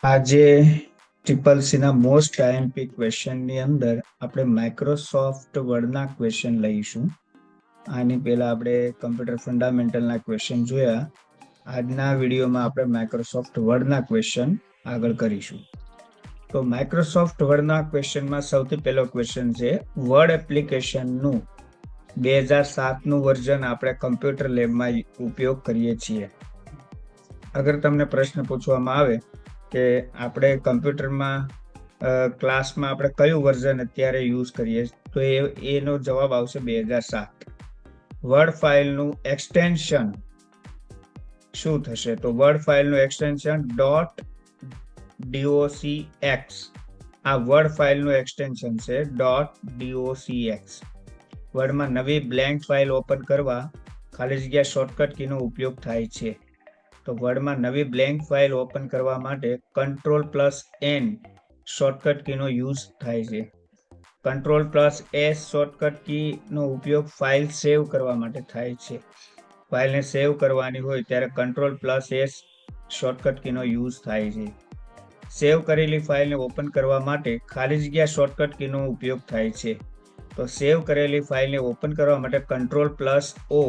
આજે ટ્રિપલ ના most IMP ક્વેશ્ચનની અંદર આપણે માઇક્રોસોફ્ટ વર્ડના ક્વેશ્ચન લઈશું. આની પહેલા આપણે કમ્પ્યુટર ફંડામેન્ટલના ક્વેશ્ચન જોયા. આજના વિડીયોમાં આપણે માઇક્રોસોફ્ટ વર્ડના ક્વેશ્ચન આગળ કરીશું. તો માઇક્રોસોફ્ટ વર્ડના ક્વેશ્ચનમાં સૌથી પહેલો ક્વેશ્ચન છે વર્ડ એપ્લિકેશનનું 2007નું વર્ઝન આપણે કમ્પ્યુટર લેબમાં ઉપયોગ કરીએ છીએ. અગર તમને પ્રશ્ન પૂછવામાં આવે કે આપણે કમ્પ્યુટરમાં ક્લાસમાં આપણે કયું વર્ઝન અત્યારે યુઝ કરીએ, તો એનો જવાબ આવશે 2007. વર્ડ ફાઇલનું એક્સટેન્શન શું થશે? તો વર્ડ ફાઇલનું એક્સટેન્શન .docx. આ વર્ડ ફાઇલનું એક્સટેન્શન છે .docx. વર્ડમાં નવી બ્લેન્ક ફાઇલ ઓપન કરવા ખાલી જગ્યા શોર્ટકટ કીનો ઉપયોગ થાય છે. તો વર્ડમાં નવી બ્લેન્ક ફાઇલ ઓપન કરવા માટે Ctrl+N શોર્ટકટ કીનો યુઝ થાય છે. Ctrl+S શોર્ટકટ કીનો ઉપયોગ ફાઇલ સેવ કરવા માટે થાય છે. ફાઇલને સેવ કરવાની હોય ત્યારે Ctrl+S શોર્ટકટ કીનો યુઝ થાય છે. સેવ કરેલી ફાઇલને ઓપન કરવા માટે ખાલી જગ્યા શોર્ટકટ કીનો ઉપયોગ થાય છે. તો સેવ કરેલી ફાઇલને ઓપન કરવા માટે Ctrl+O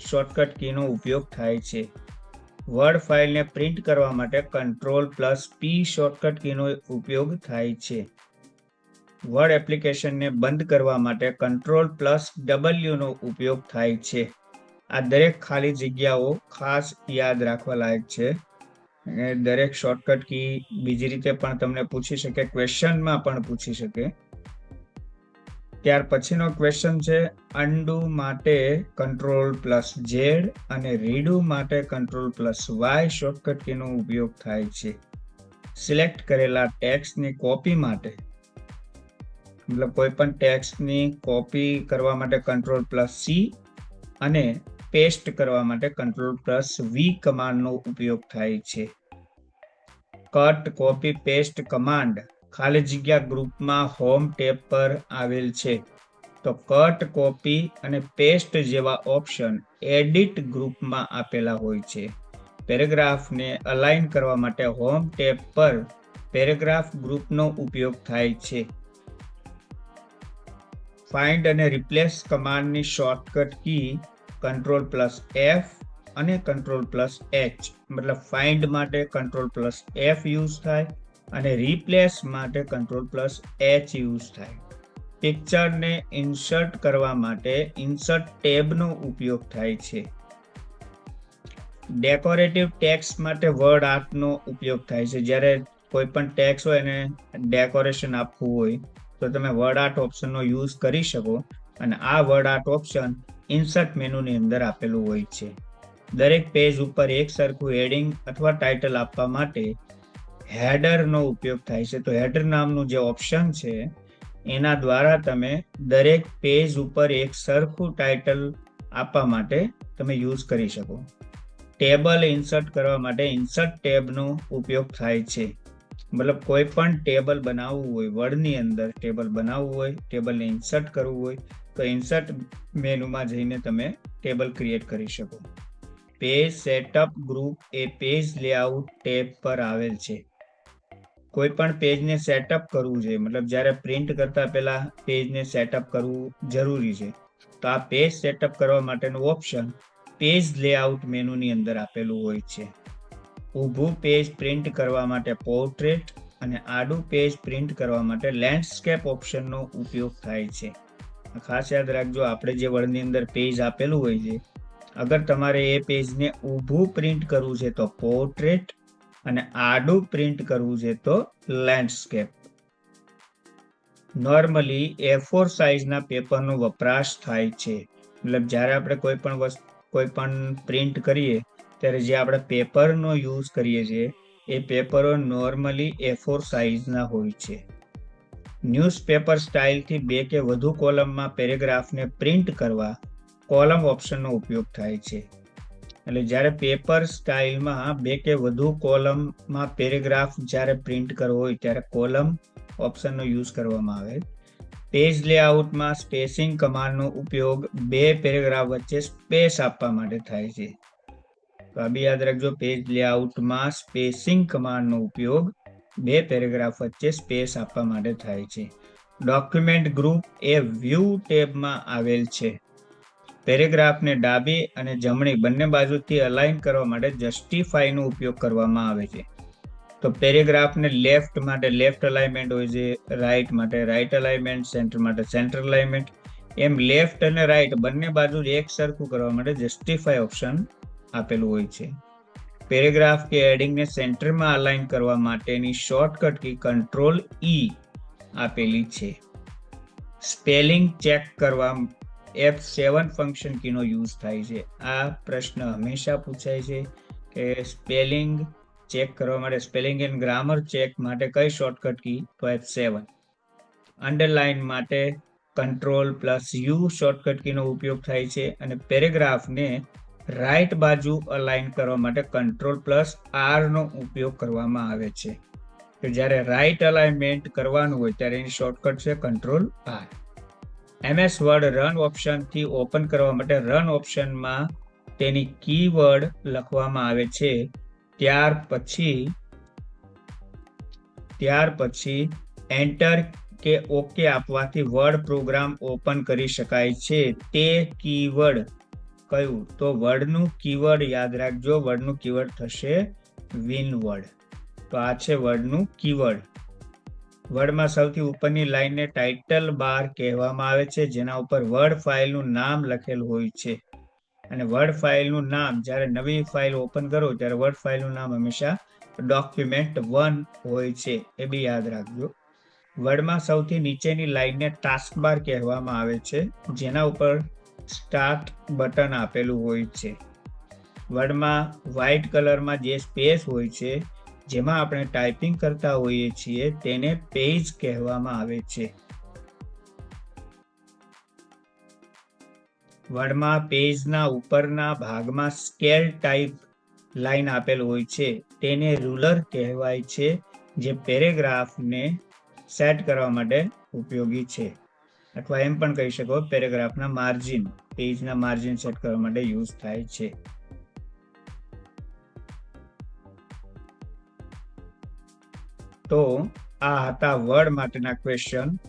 શોર્ટકટ કીનો ઉપયોગ થાય છે. વર્ડ ફાઇલને પ્રિન્ટ કરવા માટે Ctrl+P શોર્ટકટ કીનો ઉપયોગ થાય છે. વર્ડ એપ્લિકેશનને બંધ કરવા માટે Ctrl+W નો ઉપયોગ થાય છે. આ દરેક ખાલી જગ્યાઓ ખાસ યાદ રાખવા લાયક છે. દરેક શોર્ટકટ કી બીજી રીતે પણ તમને પૂછી શકે, ક્વેશ્ચનમાં પણ પૂછી શકે. ત્યાર પછીનો ક્વેશ્ચન છે અનડુ માટે Ctrl+Z અને રીડુ માટે Ctrl+Y શોર્ટકટ કીનો ઉપયોગ થાય છે. સિલેક્ટ કરેલા ટેક્સ્ટની કોપી માટે, મતલબ કોઈ પણ ટેક્સ્ટની કોપી કરવા માટે Ctrl+C અને પેસ્ટ કરવા માટે Ctrl+V કમાન્ડનો ઉપયોગ થાય છે. કટ, કોપી, પેસ્ટ કમાન્ડ ખાલી જગ્યા ગ્રુપમાં હોમ ટેબ પર આવેલ છે. તો કટ, કોપી અને પેસ્ટ જેવા ઓપ્શન એડિટ ગ્રુપમાં આપેલા હોય છે. પેરેગ્રાફને અલાઇન કરવા માટે હોમ ટેબ પર પેરેગ્રાફ ગ્રુપનો ઉપયોગ થાય છે. ફાઇન્ડ અને રિપ્લેસ કમાન્ડની શોર્ટકટ કી Ctrl+F અને Ctrl+H. મતલબ ફાઇન્ડ માટે Ctrl+F યુઝ થાય અને રિપ્લેસ માટે Ctrl+H યુઝ થાય. પિક્ચરને ઇન્સર્ટ કરવા માટે ઇન્સર્ટ ટેબનો ઉપયોગ થાય છે. ડેકોરેટિવ ટેક્સ્ટ માટે વર્ડ આર્ટનો ઉપયોગ થાય છે. જ્યારે કોઈ પણ ટેક્સ્ટ હોય એને ડેકોરેશન આપવું હોય તો તમે વર્ડ આર્ટ ઓપ્શનનો યુઝ કરી શકો, અને આ વર્ડ આર્ટ ઓપ્શન ઇન્સર્ટ મેનુની અંદર આપેલું હોય છે. દરેક પેજ ઉપર એક સરખું હેડિંગ અથવા ટાઇટલ આપવા માટે હેડરનો ઉપયોગ થાય છે. તો હેડર નામનું જે ઓપ્શન છે એના દ્વારા તમે દરેક પેજ ઉપર એક સરખું ટાઇટલ આપવા માટે તમે યુઝ કરી શકો. ટેબલ ઇન્સર્ટ કરવા માટે ઇન્સર્ટ ટેબનો ઉપયોગ થાય છે. મતલબ કોઈ પણ ટેબલ બનાવવું હોય, વર્ડની અંદર ટેબલ બનાવવું હોય, ટેબલને ઇન્સર્ટ કરવું હોય તો ઇન્સર્ટ મેનુમાં જઈને તમે ટેબલ ક્રિએટ કરી શકો. પેજ સેટઅપ ગ્રુપ એ પેજ લેઆઉટ ટેબ પર આવેલ છે. કોઈ પણ પેજને સેટઅપ કરવું છે, મતલબ જ્યારે પ્રિન્ટ કરતા પહેલા પેજને સેટઅપ કરવું જરૂરી છે, તો આ પેજ સેટઅપ કરવા માટેનું ઓપ્શન પેજ લેઆઉટ મેનુની અંદર આપેલું હોય છે. ઊભું પેજ પ્રિન્ટ કરવા માટે પોર્ટ્રેટ અને આડું પેજ પ્રિન્ટ કરવા માટે લેન્ડસ્કેપ ઓપ્શનનો ઉપયોગ થાય છે. ખાસ યાદ રાખજો, આપણે જે વર્ડની અંદર પેજ આપેલું હોય છે, અગર તમારે એ પેજને ઊભું પ્રિન્ટ કરવું છે તો પોર્ટ્રેટ અને આડું પ્રિન્ટ કરવું છે તો લેન્ડસ્કેપ. નોર્મલી A4 સાઇઝના પેપરનો વપરાશ થાય છે. મતલબ જ્યારે આપણે કોઈ પણ પ્રિન્ટ કરીએ ત્યારે જે આપણે પેપરનો યુઝ કરીએ છીએ એ પેપરો નોર્મલી A4 સાઇઝના હોય છે. ન્યૂઝપેપર સ્ટાઇલથી 2 કે વધુ કોલમમાં પેરેગ્રાફને પ્રિન્ટ કરવા કોલમ ઓપ્શનનો ઉપયોગ થાય છે. એટલે જ્યારે પેપર સ્ટાઇલમાં 2 કે વધુ કોલમમાં પેરેગ્રાફ જ્યારે પ્રિન્ટ કરવો હોય ત્યારે કોલમ ઓપ્શનનો યુઝ કરવામાં આવે. પેજ લેઆઉટમાં સ્પેસિંગ કમાન્ડનો ઉપયોગ 2 પેરેગ્રાફ વચ્ચે સ્પેસ આપવા માટે થાય છે. તો આ બી યાદ રાખજો, પેજ લેઆઉટમાં સ્પેસિંગ કમાન્ડનો ઉપયોગ બે પેરેગ્રાફ વચ્ચે સ્પેસ આપવા માટે થાય છે. ડોક્યુમેન્ટ ગ્રુપ એ વ્યૂ ટેબમાં આવેલ છે. પેરેગ્રાફને ડાબી અને જમણી બંને બાજુથી અલાઇન કરવા માટે જસ્ટિફાઈનો ઉપયોગ કરવામાં આવે છે. તો પેરેગ્રાફને લેફ્ટ માટે લેફ્ટ અલાઇનમેન્ટ હોય છે, રાઈટ માટે રાઈટ અલાઇનમેન્ટ, સેન્ટર માટે સેન્ટર અલાઇનમેન્ટ. એમ લેફ્ટ અને રાઈટ બંને બાજુ એક સરખું કરવા માટે જસ્ટિફાઈ ઓપ્શન આપેલું હોય છે. પેરેગ્રાફ કે હેડિંગને સેન્ટરમાં અલાઇન કરવા માટેની શોર્ટકટ કી કંટ્રોલ E આપેલી છે. સ્પેલિંગ ચેક કરવા F7 ફંક્શન કીનો યુઝ થાય છે. આ પ્રશ્ન હંમેશા પૂછાય છે કે સ્પેલિંગ ચેક કરવા માટે સ્પેલિંગ એન્ડ ગ્રામર ચેક માટે કઈ શોર્ટકટ કી? તો F7. અંડરલાઇન માટે Ctrl+U શોર્ટકટ કીનો ઉપયોગ થાય છે અને પેરેગ્રાફને રાઈટ બાજુ અલાઇન કરવા માટે Ctrl+R નો ઉપયોગ કરવામાં આવે છે. કે જ્યારે રાઈટ અલાઇનમેન્ટ કરવાનું હોય ત્યારે એની શોર્ટકટ છે Ctrl+R. MS વર્ડ રન ઓપ્શનથી ઓપન કરવા માટે રન ઓપ્શનમાં તેની કીવર્ડ લખવામાં આવે છે. ત્યાર પછી એન્ટર કે ઓકે આપવાથી વર્ડ પ્રોગ્રામ ઓપન કરી શકાય છે. તે કીવર્ડ કયું? તો વર્ડનું કીવર્ડ યાદ રાખજો. વર્ડનું કીવર્ડ થશે વિનવર્ડ. તો આ છે વર્ડનું કીવર્ડ. વર્ડમાં સૌથી ઉપરની લાઈનને ટાઇટલ બાર કહેવામાં આવે છે, જેના ઉપર વર્ડ ફાઇલનું નામ લખેલું હોય છે. અને વર્ડ ફાઇલનું નામ જ્યારે નવી ફાઇલ ઓપન કરો ત્યારે વર્ડ ફાઇલનું નામ હંમેશા document1 હોય છે, એ બી યાદ રાખજો. વર્ડમાં સૌથી નીચેની લાઈનને ટાસ્કબાર કહેવામાં આવે છે, જેના ઉપર સ્ટાર્ટ બટન આપેલું હોય છે. વર્ડમાં વ્હાઇટ કલરમાં જે સ્પેસ હોય છે, જેમાં આપણે ટાઈપિંગ કરતા હોઈએ છીએ, તેને પેજ કહેવામાં આવે છે. વર્ડમાં પેજના ઉપરના ભાગમાં સ્કેલ ટાઈપ લાઈન આપેલ હોય છે, તેને રૂલર કહેવાય છે, જે પેરેગ્રાફને સેટ કરવા માટે ઉપયોગી છે. અથવા એમ પણ કહી શકો પેરેગ્રાફના માર્જિન, પેજના માર્જિન સેટ કરવા માટે યુઝ થાય છે. તો આ હતા વર્ડ માટેના ક્વેશ્ચન.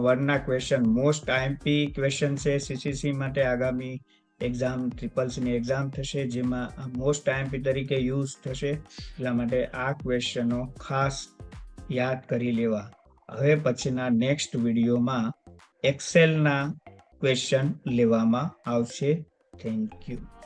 વર્ડના ક્વેશ્ચન મોસ્ટ આઈએમપી ક્વેશ્ચન છે. સીસીસી માટે આગામી એક્ઝામ ટ્રિપલ્સની એક્ઝામ થશે, જેમાં મોસ્ટ આઈએમપી તરીકે યુઝ થશે. એટલા માટે આ ક્વેશ્ચનો ખાસ યાદ કરી લેવા. હવે પછીના નેક્સ્ટ વિડીયોમાં એક્સેલના ક્વેશ્ચન લેવામાં આવશે. Thank you.